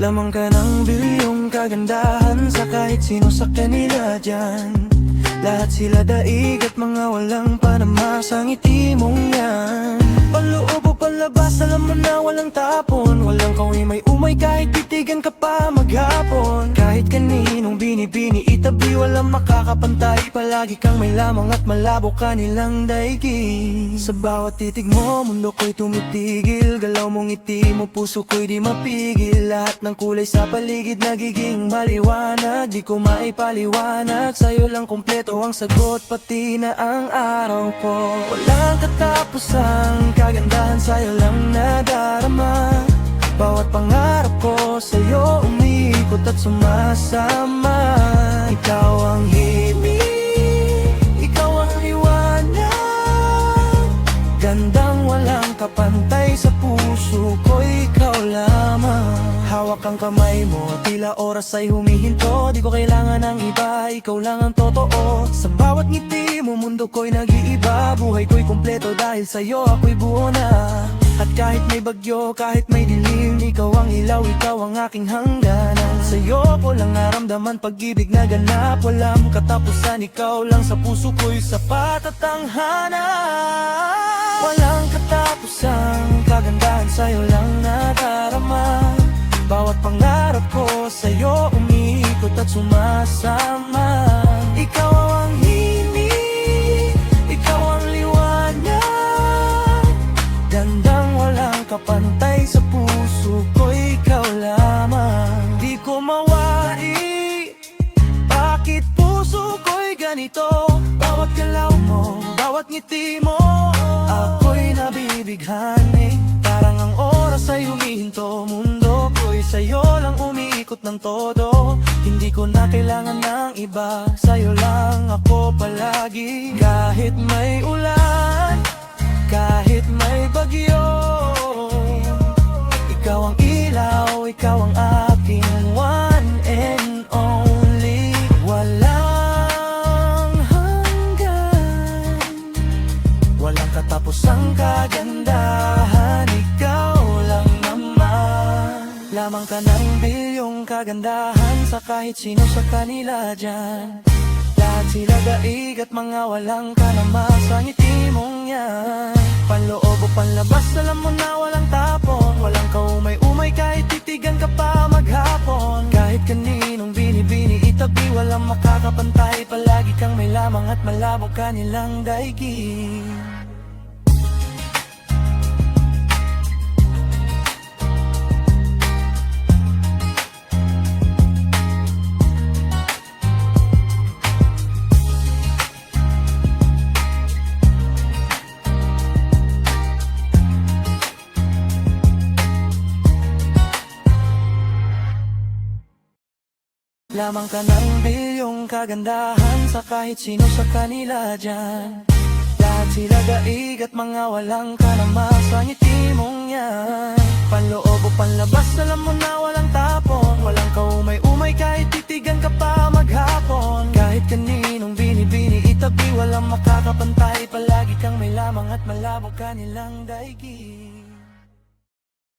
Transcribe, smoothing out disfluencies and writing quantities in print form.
Lamang ka ng bilyong kagandahan sa kahit sino sa kanila dyan. Lahat sila daig at mga walang panama sa ngiti mong yan. Panloob o panlabas, alam mo na walang tapon. Walang kawi may umay kahit titigan ka pa maghapon. Kahit kaninong binibini itabi, walang makakapantay. Palagi kang may lamang at malabo kanilang daigin. Sa bawat titig mo, mundo ko'y tumitigil. Galaw mong ngiti mo, puso ko'y di mapigil. Lahat ng kulay sa paligid nagiging maliwanag. Di ko maipaliwanag, sa'yo lang kompleto ang sagot, pati na ang araw ko. Walang katapusang kagandahan, sa'yo lang nadarama. Bawat pangarap ko sa'yo umiikot at sumasama. Ikaw ang himig, ikaw ang liwanag. Gandang walang kapantay sa puso ko, ikaw lamang. Hawak ang kamay mo, tila oras ay humihinto. Di ko kailangan ng iba, ikaw lang ang totoo. Sa bawat ngiti mo, mundo ko'y nag-iiba. Buhay ko'y kompleto dahil sa'yo ako'y buo na. At kahit may bagyo, kahit may dilim, ikaw ang ilaw, ikaw ang aking hangganan. Sa'yo ko lang naramdaman pag-ibig na ganap. Walang katapusan, ikaw lang sa puso ko'y sapat at tanghanan. Walang katapusang kagandahan, sa'yo lang nadarama. Bawat pangarap ko sa'yo umiikot at sumasama. Ikaw ang himig, ikaw ang liwanag. Gandang walang kapantay sa puso ko, ikaw lamang. Di ko mawari, bakit puso ko'y ganito? Bawat galaw mo, bawat ngiti mo, ako'y nabibighani. Parang ang oras ay humihinto, mundo ko'y sa'yo lang umiikot ng todo. Hindi ko na kailangan ng iba, sa'yo lang ako palagi. Kahit may ulan, kahit may bagyo, ikaw ang ilaw, ikaw ang aking one and only. Walang hanggan, walang katapusang kagandahan, ikaw lang naman. Lamang ka ng bilyong kagandahan sa kahit sino sa kanila dyan. Lahat sila daig at mga walang kanama sa ngiti mong yan. Panloob o panlabas, alam mo na walang tapon. Walang kaumay-umay kahit titigan ka pa maghapon. Kahit kaninong binibini itabi, walang makakapantay. Palagi kang may lamang at malabo kanilang daigin. Lamang ka ng bilyong kagandahan sa kahit sino sa kanila dyan. Lahat sila daig at mga walang kanama sa ngiti mong yan. Panloob o panlabas, alam mo na walang tapon. Walang kaumay-umay kahit titigan ka pa maghapon. Kahit kaninong binibini itabi, walang makakapantay. Palagi kang may lamang at malabo kanilang daigin.